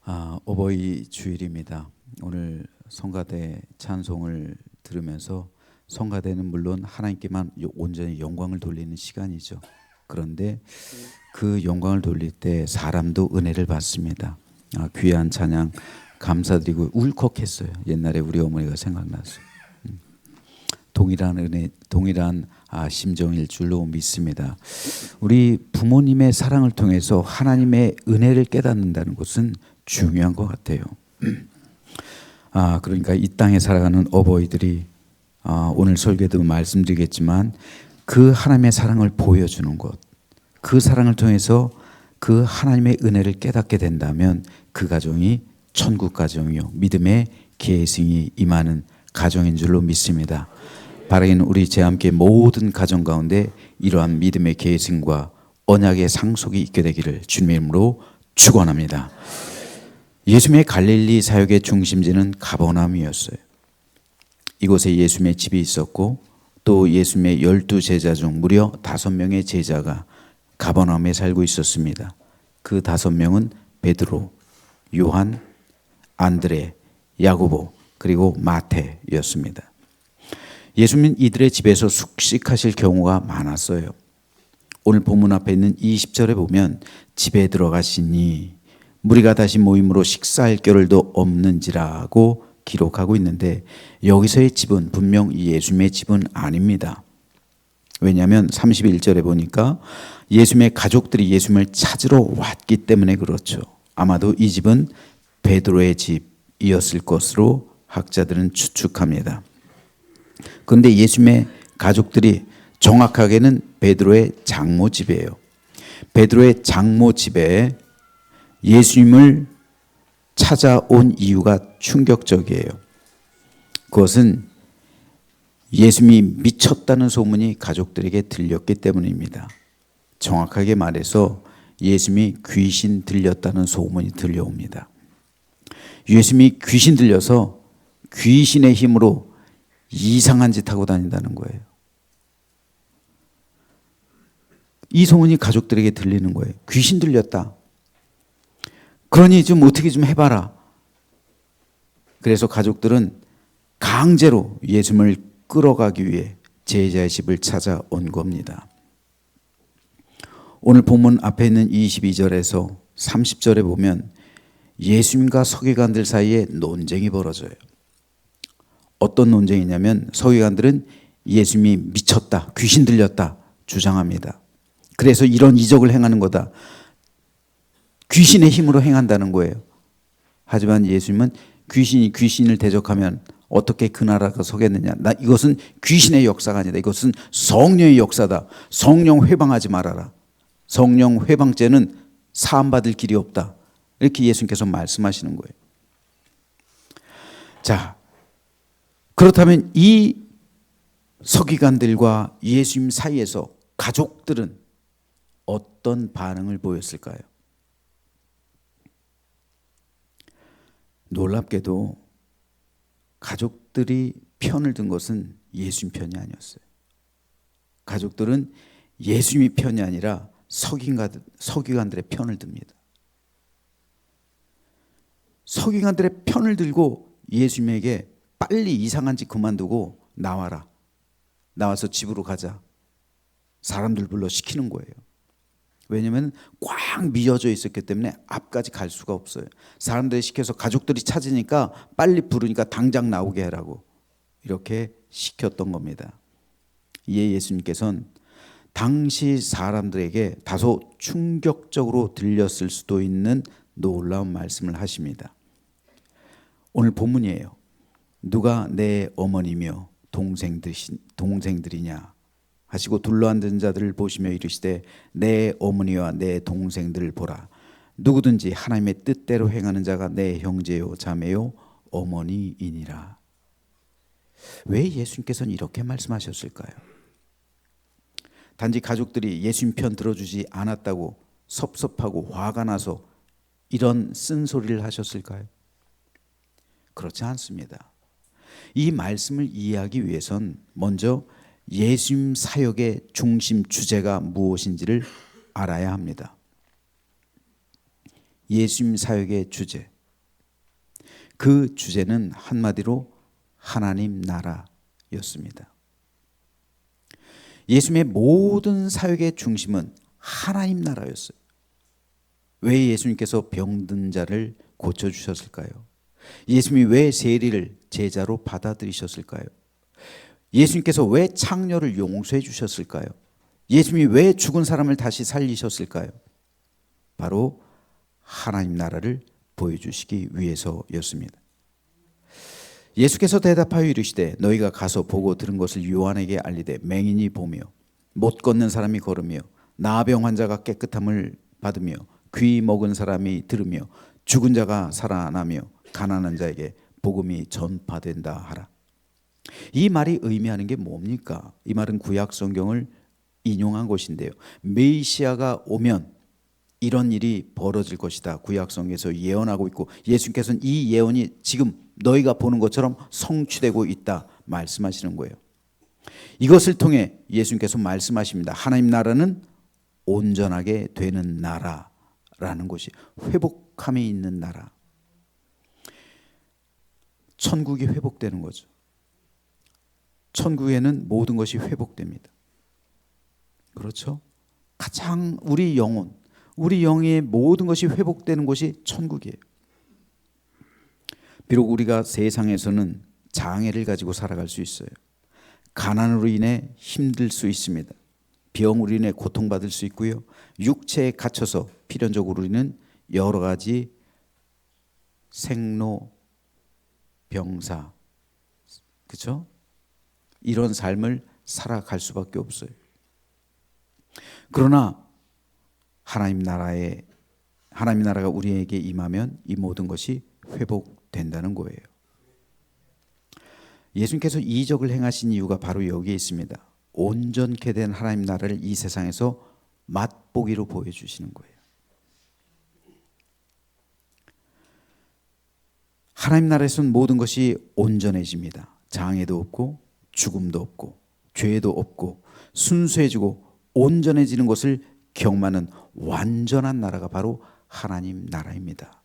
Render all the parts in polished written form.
어버이 주일입니다. 오늘 성가대 찬송을 들으면서 성가대는 물론 하나님께만 온전히 영광을 돌리는 시간이죠. 그런데 그 영광을 돌릴 때 사람도 은혜를 받습니다. 귀한 찬양 감사드리고 울컥했어요. 옛날에 우리 어머니가 생각나서 동일한 은혜, 동일한 심정일 줄로 믿습니다. 우리 부모님의 사랑을 통해서 하나님의 은혜를 깨닫는다는 것은 중요한 것 같아요. 그러니까 이 땅에 살아가는 어버이들이 오늘 설교에도 말씀드리겠지만 그 하나님의 사랑을 보여주는 것, 그 사랑을 통해서 그 하나님의 은혜를 깨닫게 된다면 그 가정이 천국 가정이요 믿음의 계승이 임하는 가정인 줄로 믿습니다. 바라기는 우리 제함께 모든 가정 가운데 이러한 믿음의 계승과 언약의 상속이 있게 되기를 주님의 이름으로 축원합니다. 예수님의 갈릴리 사역의 중심지는 가버나움이었어요. 이곳에 예수님의 집이 있었고 또 예수님의 12제자 중 무려 5명의 제자가 가버나움에 살고 있었습니다. 그 5명은 베드로, 요한, 안드레, 야고보 그리고 마태였습니다. 예수님은 이들의 집에서 숙식하실 경우가 많았어요. 오늘 본문 앞에 있는 20절에 보면 집에 들어가시니 무리가 다시 모임으로 식사할 겨를도 없는지라고 기록하고 있는데 여기서의 집은 분명 예수님의 집은 아닙니다. 왜냐하면 31절에 보니까 예수님의 가족들이 예수님을 찾으러 왔기 때문에 그렇죠. 아마도 이 집은 베드로의 집이었을 것으로 학자들은 추측합니다. 그런데 예수님의 가족들이 정확하게는 베드로의 장모 집이에요. 베드로의 장모 집에 예수님을 찾아온 이유가 충격적이에요. 그것은 예수님이 미쳤다는 소문이 가족들에게 들렸기 때문입니다. 정확하게 말해서 예수님이 귀신 들렸다는 소문이 들려옵니다. 예수님이 귀신 들려서 귀신의 힘으로 이상한 짓 하고 다닌다는 거예요. 이 소문이 가족들에게 들리는 거예요. 귀신 들렸다. 그러니 좀 어떻게 좀 해봐라. 그래서 가족들은 강제로 예수님을 끌어가기 위해 제자의 집을 찾아온 겁니다. 오늘 본문 앞에 있는 22절에서 30절에 보면 예수님과 서기관들 사이에 논쟁이 벌어져요. 어떤 논쟁이냐면 서기관들은 예수님이 미쳤다, 귀신 들렸다 주장합니다. 그래서 이런 이적을 행하는 거다. 귀신의 힘으로 행한다는 거예요. 하지만 예수님은 귀신이 귀신을 대적하면 어떻게 그 나라가 서겠느냐. 이것은 귀신의 역사가 아니다. 이것은 성령의 역사다. 성령 회방하지 말아라. 성령 회방죄는 사함받을 길이 없다. 이렇게 예수님께서 말씀하시는 거예요. 자, 그렇다면 이 서기관들과 예수님 사이에서 가족들은 어떤 반응을 보였을까요? 놀랍게도 가족들이 편을 든 것은 예수님 편이 아니었어요. 가족들은 예수님이 편이 아니라 서기관들의 편을 듭니다. 서기관들의 편을 들고 예수님에게 빨리 이상한 짓 그만두고 나와라. 나와서 집으로 가자. 사람들 불러 시키는 거예요. 왜냐하면 꽉 미어져 있었기 때문에 앞까지 갈 수가 없어요. 사람들이 시켜서 가족들이 찾으니까 빨리 부르니까 당장 나오게 하라고 이렇게 시켰던 겁니다. 이에 예수님께서는 당시 사람들에게 다소 충격적으로 들렸을 수도 있는 놀라운 말씀을 하십니다. 오늘 본문이에요. 누가 내 어머니며 동생들이냐 하시고 둘러앉은 자들을 보시며 이르시되 내 어머니와 내 동생들을 보라. 누구든지 하나님의 뜻대로 행하는 자가 내 형제요 자매요 어머니이니라. 왜 예수님께서는 이렇게 말씀하셨을까요? 단지 가족들이 예수님 편 들어주지 않았다고 섭섭하고 화가 나서 이런 쓴소리를 하셨을까요? 그렇지 않습니다. 이 말씀을 이해하기 위해선 먼저 예수님 사역의 중심 주제가 무엇인지를 알아야 합니다. 예수님 사역의 주제, 그 주제는 한마디로 하나님 나라였습니다. 예수님의 모든 사역의 중심은 하나님 나라였어요. 왜 예수님께서 병든 자를 고쳐주셨을까요? 예수님이 왜 세리를 제자로 받아들이셨을까요? 예수님께서 왜 창녀를 용서해 주셨을까요? 예수님이 왜 죽은 사람을 다시 살리셨을까요? 바로 하나님 나라를 보여주시기 위해서였습니다. 예수께서 대답하여 이르시되 너희가 가서 보고 들은 것을 요한에게 알리되 맹인이 보며 못 걷는 사람이 걸으며 나병 환자가 깨끗함을 받으며 귀 먹은 사람이 들으며 죽은 자가 살아나며 가난한 자에게 복음이 전파된다 하라. 이 말이 의미하는 게 뭡니까? 이 말은 구약 성경을 인용한 것인데요. 메시아가 오면 이런 일이 벌어질 것이다. 구약 성경에서 예언하고 있고 예수님께서는 이 예언이 지금 너희가 보는 것처럼 성취되고 있다 말씀하시는 거예요. 이것을 통해 예수님께서 말씀하십니다. 하나님 나라는 온전하게 되는 나라라는 것이, 회복함이 있는 나라. 천국이 회복되는 거죠. 천국에는 모든 것이 회복됩니다. 그렇죠? 가장 우리 영혼, 우리 영의 모든 것이 회복되는 곳이 천국이에요. 비록 우리가 세상에서는 장애를 가지고 살아갈 수 있어요. 가난으로 인해 힘들 수 있습니다. 병으로 인해 고통받을 수 있고요. 육체에 갇혀서 필연적으로 우리는 여러 가지 생로, 병사, 그렇죠? 이런 삶을 살아갈 수밖에 없어요. 그러나 하나님 나라가 우리에게 임하면 이 모든 것이 회복된다는 거예요. 예수님께서 이적을 행하신 이유가 바로 여기에 있습니다. 온전케 된 하나님 나라를 이 세상에서 맛보기로 보여주시는 거예요. 하나님 나라에서는 모든 것이 온전해집니다. 장애도 없고 죽음도 없고 죄도 없고 순수해지고 온전해지는 것을 경험하는 완전한 나라가 바로 하나님 나라입니다.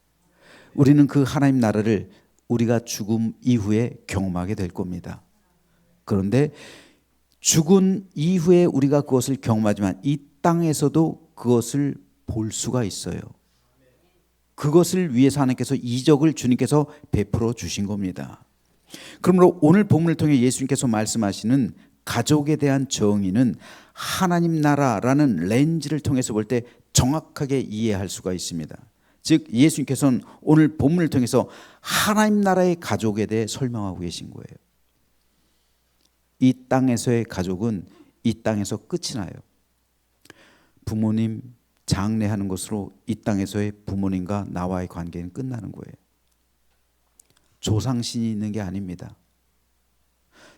우리는 그 하나님 나라를 우리가 죽음 이후에 경험하게 될 겁니다. 그런데 죽은 이후에 우리가 그것을 경험하지만 이 땅에서도 그것을 볼 수가 있어요. 그것을 위해서 하나님께서 이적을 주님께서 베풀어 주신 겁니다. 그러므로 오늘 본문을 통해 예수님께서 말씀하시는 가족에 대한 정의는 하나님 나라라는 렌즈를 통해서 볼 때 정확하게 이해할 수가 있습니다. 즉 예수님께서는 오늘 본문을 통해서 하나님 나라의 가족에 대해 설명하고 계신 거예요. 이 땅에서의 가족은 이 땅에서 끝이 나요. 부모님 장례하는 것으로 이 땅에서의 부모님과 나와의 관계는 끝나는 거예요. 조상신이 있는 게 아닙니다.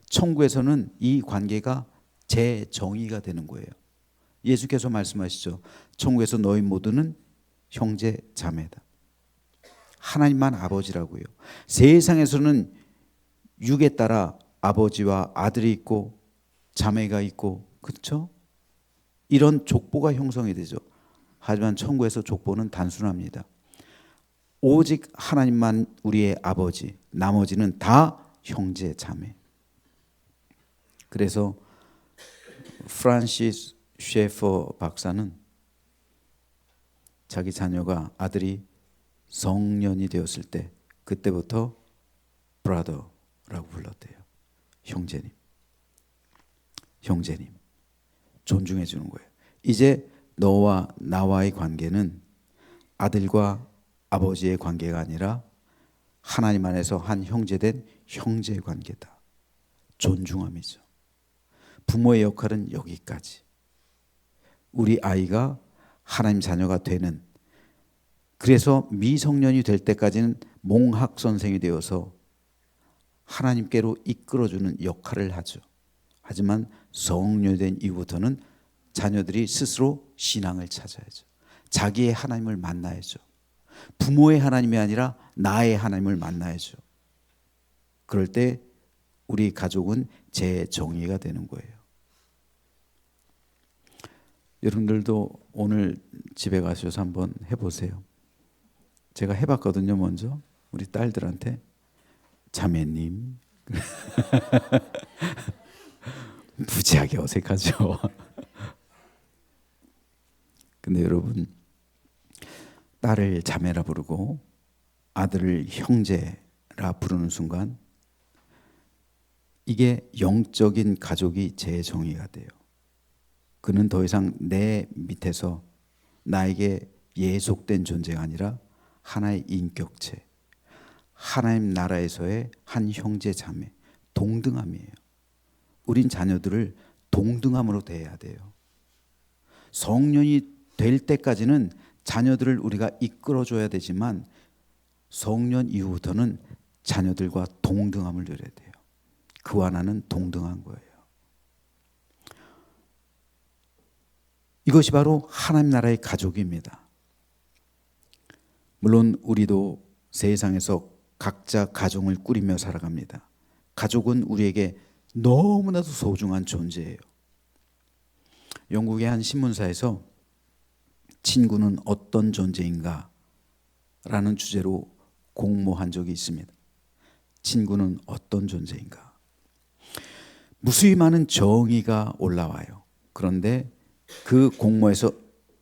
천국에서는 이 관계가 재정의가 되는 거예요. 예수께서 말씀하시죠. 천국에서 너희 모두는 형제 자매다. 하나님만 아버지라고요. 세상에서는 육에 따라 아버지와 아들이 있고 자매가 있고, 그렇죠? 이런 족보가 형성이 되죠. 하지만 천국에서 족보는 단순합니다. 오직 하나님만 우리의 아버지, 나머지는 다 형제 자매. 그래서 프란시스 셰퍼 박사는 자기 자녀가 아들이 성년이 되었을 때 그때부터 브라더라고 불렀대요. 형제님. 형제님. 존중해 주는 거예요. 이제 너와 나와의 관계는 아들과 아버지의 관계가 아니라 하나님 안에서 한 형제된 형제의 관계다. 존중함이죠. 부모의 역할은 여기까지. 우리 아이가 하나님 자녀가 되는, 그래서 미성년이 될 때까지는 몽학 선생이 되어서 하나님께로 이끌어주는 역할을 하죠. 하지만 성년이 된 이후부터는 자녀들이 스스로 신앙을 찾아야죠. 자기의 하나님을 만나야죠. 부모의 하나님이 아니라 나의 하나님을 만나야죠. 그럴 때 우리 가족은 재정의가 되는 거예요. 여러분들도 오늘 집에 가셔서 한번 해보세요. 제가 해봤거든요. 먼저 우리 딸들한테 자매님. 무지하게 어색하죠. 근데 여러분, 딸을 자매라 부르고 아들을 형제라 부르는 순간 이게 영적인 가족이 재정의가 돼요. 그는 더 이상 내 밑에서 나에게 예속된 존재가 아니라 하나의 인격체, 하나님 나라에서의 한 형제 자매, 동등함이에요. 우린 자녀들을 동등함으로 대해야 돼요. 성년이 될 때까지는 자녀들을 우리가 이끌어줘야 되지만 성년 이후부터는 자녀들과 동등함을 누려야 돼요. 그와 나는 동등한 거예요. 이것이 바로 하나님 나라의 가족입니다. 물론 우리도 세상에서 각자 가정을 꾸리며 살아갑니다. 가족은 우리에게 너무나도 소중한 존재예요. 영국의 한 신문사에서 친구는 어떤 존재인가? 라는 주제로 공모한 적이 있습니다. 친구는 어떤 존재인가? 무수히 많은 정의가 올라와요. 그런데 그 공모에서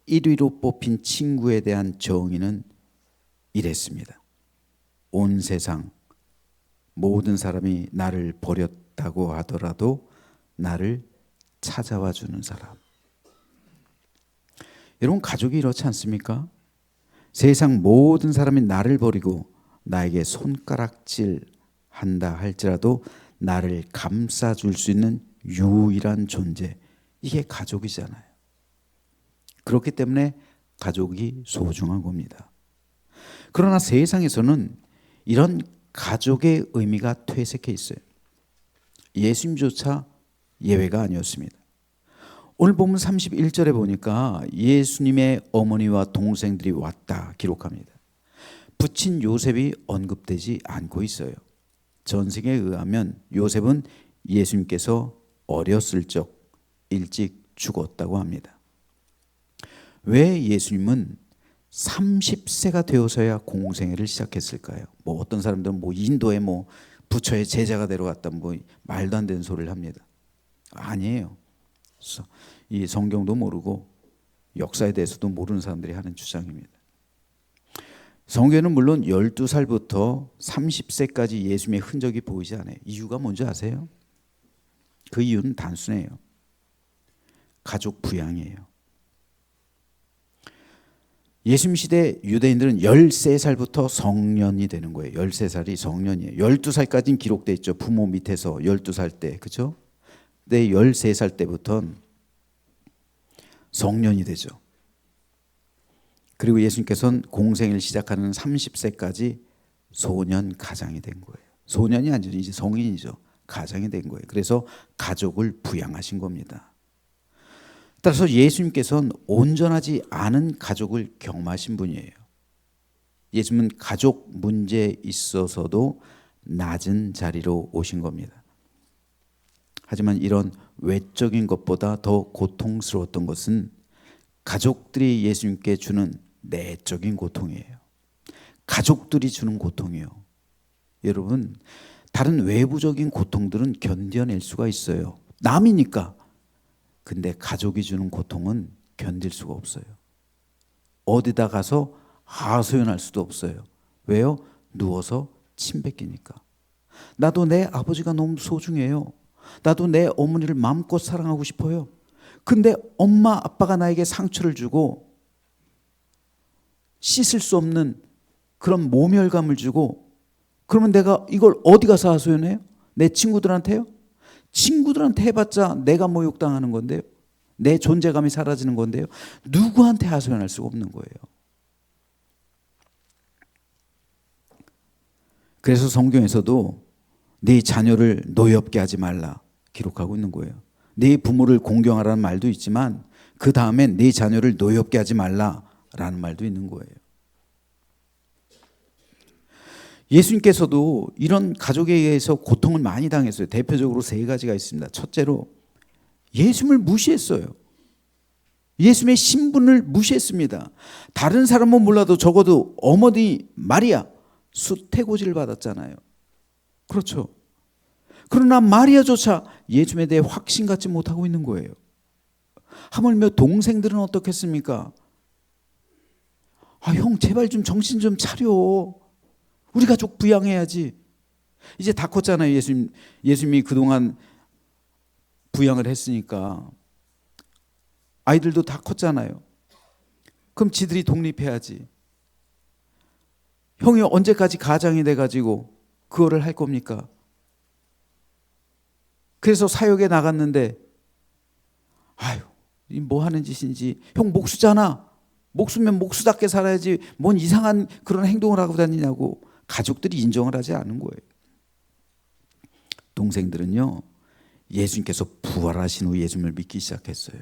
1위로 뽑힌 친구에 대한 정의는 이랬습니다. 온 세상 모든 사람이 나를 버렸다고 하더라도 나를 찾아와 주는 사람. 여러분, 가족이 이렇지 않습니까? 세상 모든 사람이 나를 버리고 나에게 손가락질 한다 할지라도 나를 감싸줄 수 있는 유일한 존재, 이게 가족이잖아요. 그렇기 때문에 가족이 소중한 겁니다. 그러나 세상에서는 이런 가족의 의미가 퇴색해 있어요. 예수님조차 예외가 아니었습니다. 오늘 본문 31절에 보니까 예수님의 어머니와 동생들이 왔다 기록합니다. 부친 요셉이 언급되지 않고 있어요. 전승에 의하면 요셉은 예수님께서 어렸을 적 일찍 죽었다고 합니다. 왜 예수님은 30세가 되어서야 공생애를 시작했을까요? 어떤 사람들은 인도에 부처의 제자가 데려갔다 말도 안 되는 소리를 합니다. 아니에요. 이 성경도 모르고 역사에 대해서도 모르는 사람들이 하는 주장입니다. 성경에는 물론 12살부터 30세까지 예수님의 흔적이 보이지 않아요. 이유가 뭔지 아세요? 그 이유는 단순해요. 가족 부양이에요. 예수님 시대 유대인들은 13살부터 성년이 되는 거예요. 13살이 성년이에요. 12살까지는 기록되어 있죠. 부모 밑에서 12살 때, 그렇죠? 근데 13살 때부터는 성년이 되죠. 그리고 예수님께서는 공생을 시작하는 30세까지 소년 가장이 된 거예요. 소년이 아니죠. 이제 성인이죠. 가장이 된 거예요. 그래서 가족을 부양하신 겁니다. 따라서 예수님께서는 온전하지 않은 가족을 경험하신 분이에요. 예수님은 가족 문제에 있어서도 낮은 자리로 오신 겁니다. 하지만 이런 외적인 것보다 더 고통스러웠던 것은 가족들이 예수님께 주는 내적인 고통이에요. 가족들이 주는 고통이에요. 여러분, 다른 외부적인 고통들은 견뎌낼 수가 있어요. 남이니까. 근데 가족이 주는 고통은 견딜 수가 없어요. 어디다 가서 하소연할 수도 없어요. 왜요? 누워서 침 뱉기니까. 나도 내 아버지가 너무 소중해요. 나도 내 어머니를 마음껏 사랑하고 싶어요. 근데 엄마 아빠가 나에게 상처를 주고 씻을 수 없는 그런 모멸감을 주고, 그러면 내가 이걸 어디 가서 하소연해요? 내 친구들한테요? 친구들한테 해봤자 내가 모욕당하는 건데요. 내 존재감이 사라지는 건데요. 누구한테 하소연할 수가 없는 거예요. 그래서 성경에서도 네 자녀를 노엽게 하지 말라 기록하고 있는 거예요. 네 부모를 공경하라는 말도 있지만 그 다음엔 네 자녀를 노엽게 하지 말라라는 말도 있는 거예요. 예수님께서도 이런 가족에 의해서 고통을 많이 당했어요. 대표적으로 3가지가 있습니다. 첫째로 예수님을 무시했어요. 예수님의 신분을 무시했습니다. 다른 사람은 몰라도 적어도 어머니 마리아 수태고지를 받았잖아요. 그렇죠. 그러나 마리아조차 예수님에 대해 확신 갖지 못하고 있는 거예요. 하물며 동생들은 어떻겠습니까? 형 제발 좀 정신 좀 차려. 우리 가족 부양해야지. 이제 다 컸잖아요. 예수님이 그동안 부양을 했으니까 아이들도 다 컸잖아요. 그럼 지들이 독립해야지. 형이 언제까지 가장이 돼가지고 그거를 할 겁니까? 그래서 사역에 나갔는데 뭐 하는 짓인지. 형 목수잖아. 목수면 목수답게 살아야지 뭔 이상한 그런 행동을 하고 다니냐고 가족들이 인정을 하지 않은 거예요. 동생들은요, 예수님께서 부활하신 후 예수님을 믿기 시작했어요.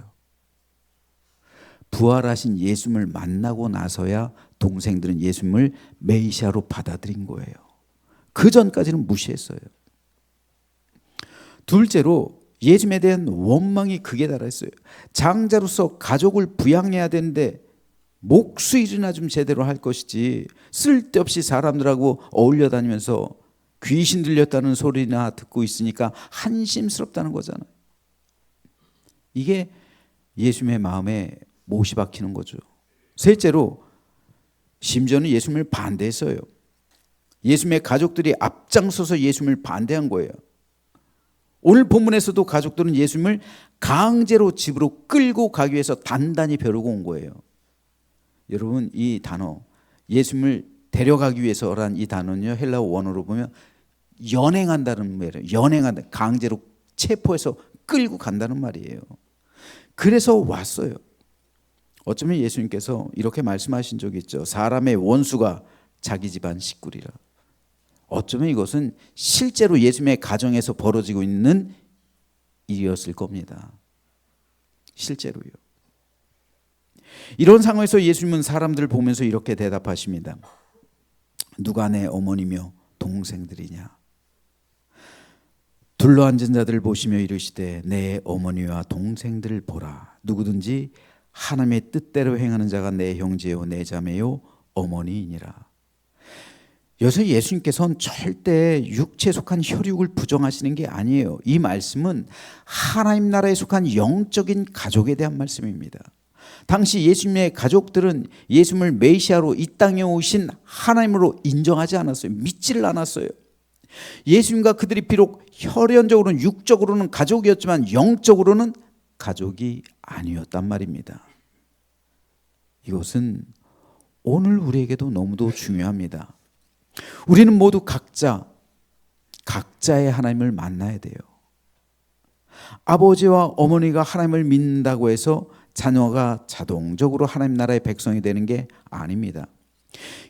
부활하신 예수님을 만나고 나서야 동생들은 예수님을 메시아로 받아들인 거예요. 그 전까지는 무시했어요. 둘째로 예수님에 대한 원망이 극에 달했어요. 장자로서 가족을 부양해야 되는데 목수일이나 좀 제대로 할 것이지 쓸데없이 사람들하고 어울려 다니면서 귀신 들렸다는 소리나 듣고 있으니까 한심스럽다는 거잖아요. 이게 예수님의 마음에 못이 박히는 거죠. 셋째로 심지어는 예수님을 반대했어요. 예수님의 가족들이 앞장서서 예수님을 반대한 거예요. 오늘 본문에서도 가족들은 예수님을 강제로 집으로 끌고 가기 위해서 단단히 벼르고 온 거예요. 여러분, 이 단어 예수님을 데려가기 위해서란 이 단어는요, 헬라어 원어로 보면 연행한다는 말이에요. 연행한다. 강제로 체포해서 끌고 간다는 말이에요. 그래서 왔어요. 어쩌면 예수님께서 이렇게 말씀하신 적이 있죠. 사람의 원수가 자기 집안 식구리라. 어쩌면 이것은 실제로 예수님의 가정에서 벌어지고 있는 일이었을 겁니다. 실제로요. 이런 상황에서 예수님은 사람들을 보면서 이렇게 대답하십니다. 누가 내 어머니며 동생들이냐? 둘러앉은 자들을 보시며 이르시되 내 어머니와 동생들을 보라. 누구든지 하나님의 뜻대로 행하는 자가 내 형제요 내 자매요 어머니이니라. 여기서 예수님께서는 절대 육체에 속한 혈육을 부정하시는 게 아니에요. 이 말씀은 하나님 나라에 속한 영적인 가족에 대한 말씀입니다. 당시 예수님의 가족들은 예수님을 메시아로 이 땅에 오신 하나님으로 인정하지 않았어요. 믿지를 않았어요. 예수님과 그들이 비록 혈연적으로는 육적으로는 가족이었지만 영적으로는 가족이 아니었단 말입니다. 이것은 오늘 우리에게도 너무도 중요합니다. 우리는 모두 각자의 하나님을 만나야 돼요. 아버지와 어머니가 하나님을 믿는다고 해서 자녀가 자동적으로 하나님 나라의 백성이 되는 게 아닙니다.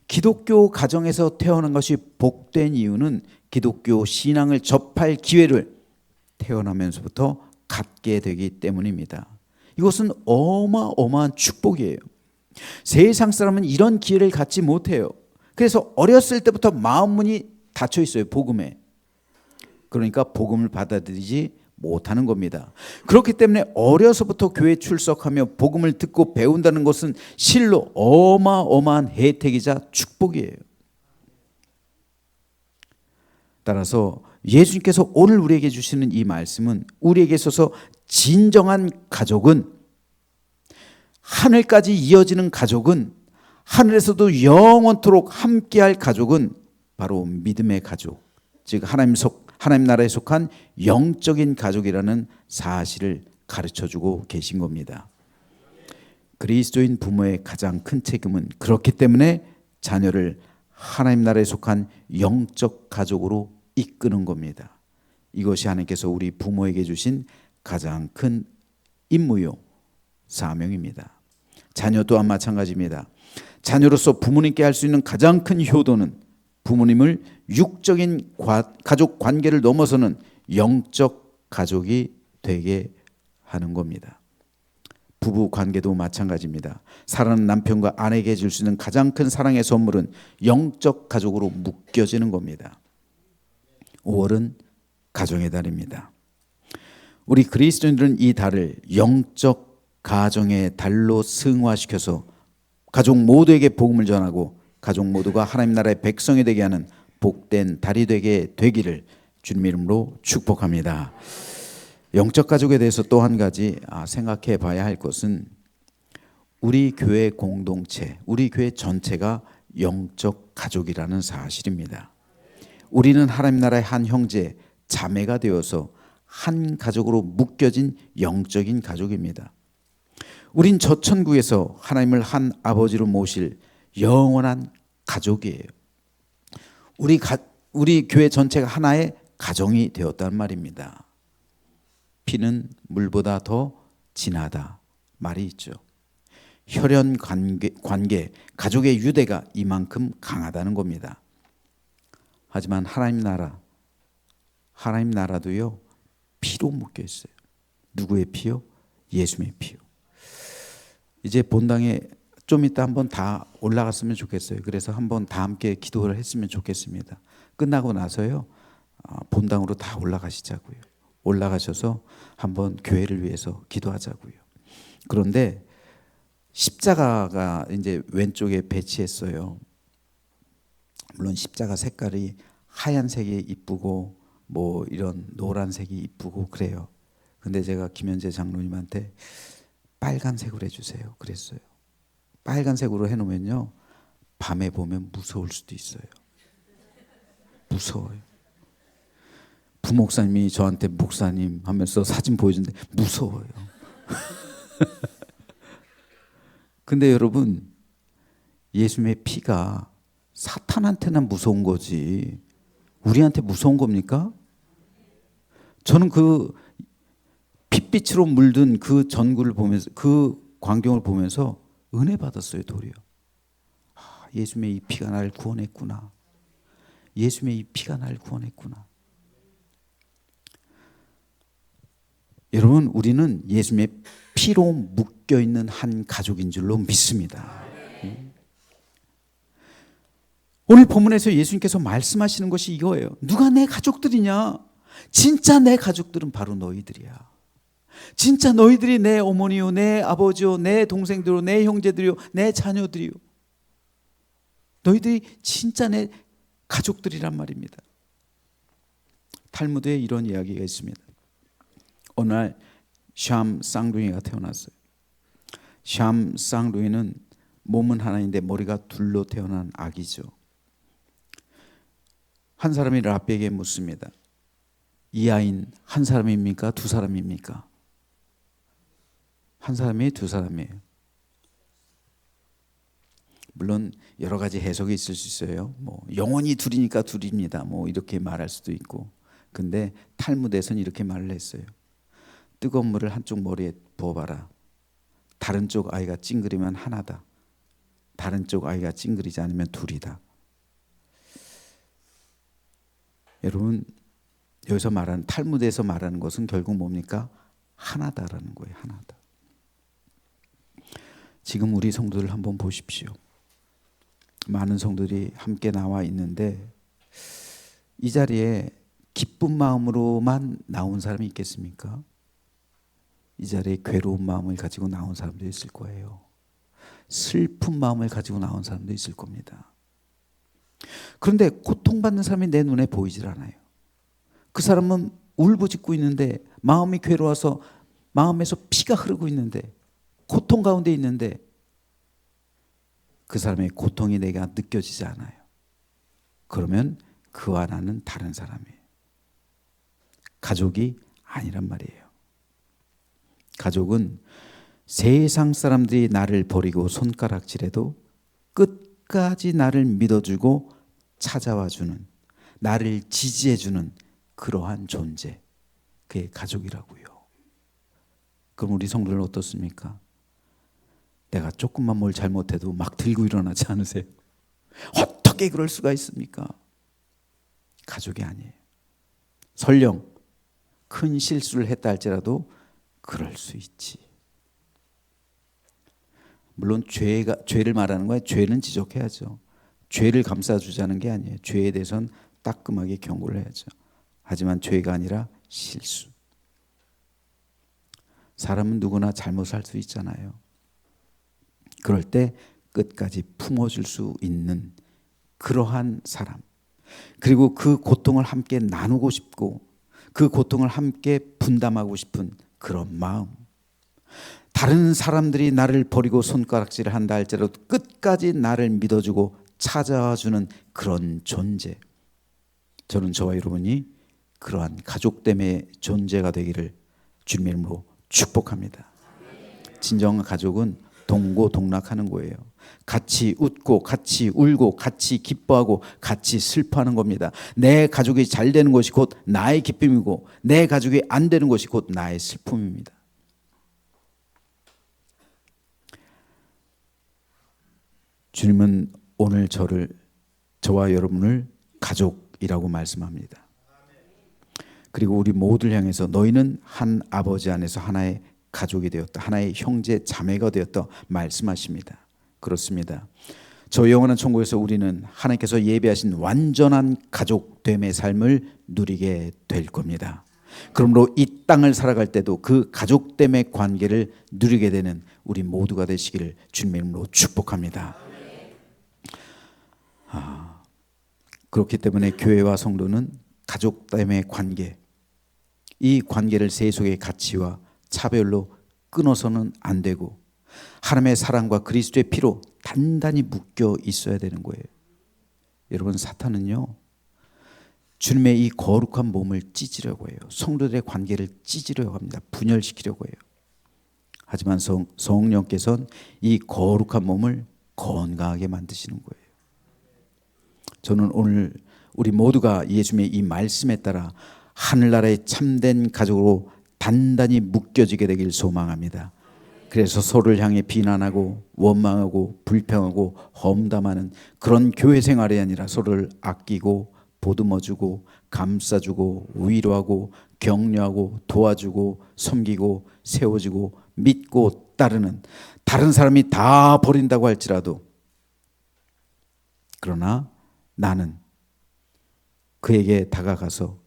기독교 가정에서 태어난 것이 복된 이유는 기독교 신앙을 접할 기회를 태어나면서부터 갖게 되기 때문입니다. 이것은 어마어마한 축복이에요. 세상 사람은 이런 기회를 갖지 못해요. 그래서 어렸을 때부터 마음문이 닫혀 있어요. 복음에. 그러니까 복음을 받아들이지 못하는 겁니다. 그렇기 때문에 어려서부터 교회에 출석하며 복음을 듣고 배운다는 것은 실로 어마어마한 혜택이자 축복이에요. 따라서 예수님께서 오늘 우리에게 주시는 이 말씀은 우리에게 있어서 진정한 가족은, 하늘까지 이어지는 가족은, 하늘에서도 영원토록 함께할 가족은 바로 믿음의 가족, 즉 하나님 나라에 속한 영적인 가족이라는 사실을 가르쳐주고 계신 겁니다. 그리스도인 부모의 가장 큰 책임은 그렇기 때문에 자녀를 하나님 나라에 속한 영적 가족으로 이끄는 겁니다. 이것이 하나님께서 우리 부모에게 주신 가장 큰 임무요 사명입니다. 자녀 또한 마찬가지입니다. 자녀로서 부모님께 할 수 있는 가장 큰 효도는 부모님을 육적인 가족 관계를 넘어서는 영적 가족이 되게 하는 겁니다. 부부 관계도 마찬가지입니다. 사랑하는 남편과 아내에게 줄 수 있는 가장 큰 사랑의 선물은 영적 가족으로 묶여지는 겁니다. 5월은 가정의 달입니다. 우리 그리스도인들은 이 달을 영적 가정의 달로 승화시켜서 가족 모두에게 복음을 전하고 가족 모두가 하나님 나라의 백성이 되게 하는 복된 달이 되게 되기를 주님 이름으로 축복합니다. 영적 가족에 대해서 또 한 가지 생각해 봐야 할 것은 우리 교회 공동체, 우리 교회 전체가 영적 가족이라는 사실입니다. 우리는 하나님 나라의 한 형제, 자매가 되어서 한 가족으로 묶여진 영적인 가족입니다. 우린 저 천국에서 하나님을 한 아버지로 모실 영원한 가족이에요. 우리 교회 전체가 하나의 가정이 되었단 말입니다. 피는 물보다 더 진하다 말이 있죠. 혈연 관계, 가족의 유대가 이만큼 강하다는 겁니다. 하지만 하나님 나라도요, 피로 묶여 있어요. 누구의 피요? 예수님의 피요. 이제 본당에 좀 이따 한번 다 올라갔으면 좋겠어요. 그래서 한번 다 함께 기도를 했으면 좋겠습니다. 끝나고 나서요, 본당으로 다 올라가시자고요. 올라가셔서 한번 교회를 위해서 기도하자고요. 그런데 십자가가 이제 왼쪽에 배치했어요. 물론 십자가 색깔이 하얀색이 이쁘고 뭐 이런 노란색이 이쁘고 그래요. 근데 제가 김현재 장로님한테 빨간색으로 해주세요 그랬어요. 빨간색으로 해놓으면요, 밤에 보면 무서울 수도 있어요. 무서워요. 부목사님이 저한테 목사님 하면서 사진 보여주는데 무서워요. 근데 여러분, 예수님의 피가 사탄한테는 무서운 거지 우리한테 무서운 겁니까? 저는 그 핏빛으로 물든 그 전구를 보면서, 그 광경을 보면서 은혜 받았어요. 도리어 예수님의 이 피가 나를 구원했구나. 예수님의 이 피가 나를 구원했구나. 여러분, 우리는 예수님의 피로 묶여있는 한 가족인 줄로 믿습니다. 오늘 본문에서 예수님께서 말씀하시는 것이 이거예요. 누가 내 가족들이냐? 진짜 내 가족들은 바로 너희들이야. 진짜 너희들이 내 어머니요, 내 아버지요, 내 동생들요, 내 형제들이요, 내 자녀들이요. 너희들이 진짜 내 가족들이란 말입니다. 탈무드에 이런 이야기가 있습니다. 어느 날 샴 쌍둥이가 태어났어요. 샴 쌍둥이는 몸은 하나인데 머리가 둘로 태어난 아기죠. 한 사람이 라비에게 묻습니다. 이 아이는 한 사람입니까? 두 사람입니까? 한 사람이에요? 두 사람이에요? 물론 여러 가지 해석이 있을 수 있어요. 뭐 영원히 둘이니까 둘입니다. 뭐 이렇게 말할 수도 있고. 근데 탈무드에서는 이렇게 말을 했어요. 뜨거운 물을 한쪽 머리에 부어봐라. 다른 쪽 아이가 찡그리면 하나다. 다른 쪽 아이가 찡그리지 않으면 둘이다. 여러분, 여기서 말하는, 탈무드에서 말하는 것은 결국 뭡니까? 하나다라는 거예요. 하나다. 지금 우리 성도들 한번 보십시오. 많은 성도들이 함께 나와 있는데 이 자리에 기쁜 마음으로만 나온 사람이 있겠습니까? 이 자리에 괴로운 마음을 가지고 나온 사람도 있을 거예요. 슬픈 마음을 가지고 나온 사람도 있을 겁니다. 그런데 고통받는 사람이 내 눈에 보이질 않아요. 그 사람은 울부짖고 있는데, 마음이 괴로워서 마음에서 피가 흐르고 있는데, 고통 가운데 있는데 그 사람의 고통이 내가 느껴지지 않아요. 그러면 그와 나는 다른 사람이에요. 가족이 아니란 말이에요. 가족은 세상 사람들이 나를 버리고 손가락질해도 끝까지 나를 믿어주고 찾아와주는, 나를 지지해주는 그러한 존재, 그게 가족이라고요. 그럼 우리 성도들은 어떻습니까? 내가 조금만 뭘 잘못해도 막 들고 일어나지 않으세요? 어떻게 그럴 수가 있습니까? 가족이 아니에요. 설령 큰 실수를 했다 할지라도 그럴 수 있지. 물론 죄를 말하는 거예요. 죄는 지적해야죠. 죄를 감싸주자는 게 아니에요. 죄에 대해서는 따끔하게 경고를 해야죠. 하지만 죄가 아니라 실수. 사람은 누구나 잘못할 수 있잖아요. 그럴 때 끝까지 품어줄 수 있는 그러한 사람, 그리고 그 고통을 함께 나누고 싶고 그 고통을 함께 분담하고 싶은 그런 마음. 다른 사람들이 나를 버리고 손가락질을 한다 할지라도 끝까지 나를 믿어주고 찾아와주는 그런 존재. 저는 저와 여러분이 그러한 가족됨의 존재가 되기를 주님의 이름으로 축복합니다. 진정한 가족은 동고동락하는 거예요. 같이 웃고 같이 울고 같이 기뻐하고 같이 슬퍼하는 겁니다. 내 가족이 잘 되는 것이 곧 나의 기쁨이고 내 가족이 안 되는 것이 곧 나의 슬픔입니다. 주님은 오늘 저와 여러분을 가족이라고 말씀합니다. 그리고 우리 모두를 향해서 너희는 한 아버지 안에서 하나의 가족이 되었다. 하나의 형제 자매가 되었다 말씀하십니다. 그렇습니다. 저 영원한 천국에서 우리는 하나님께서 예비하신 완전한 가족됨의 삶을 누리게 될 겁니다. 그러므로 이 땅을 살아갈 때도 그 가족됨의 관계를 누리게 되는 우리 모두가 되시기를 주님의 이름으로 축복합니다. 그렇기 때문에 교회와 성도는 가족됨의 관계, 이 관계를 세속의 가치와 차별로 끊어서는 안 되고 하나님의 사랑과 그리스도의 피로 단단히 묶여 있어야 되는 거예요. 여러분, 사탄은요 주님의 이 거룩한 몸을 찢으려고 해요. 성도들의 관계를 찢으려고 합니다. 분열시키려고 해요. 하지만 성령께서는 이 거룩한 몸을 건강하게 만드시는 거예요. 저는 오늘 우리 모두가 예수님의 이 말씀에 따라 하늘나라의 참된 가족으로 단단히 묶여지게 되길 소망합니다. 그래서 서로를 향해 비난하고 원망하고 불평하고 험담하는 그런 교회 생활이 아니라 서로를 아끼고 보듬어주고 감싸주고 위로하고 격려하고 도와주고 섬기고 세워주고 믿고 따르는, 다른 사람이 다 버린다고 할지라도 그러나 나는 그에게 다가가서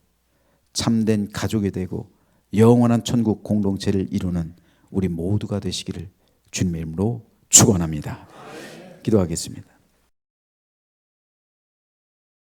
참된 가족이 되고 영원한 천국 공동체를 이루는 우리 모두가 되시기를 주님의 이름으로 축원합니다. 기도하겠습니다.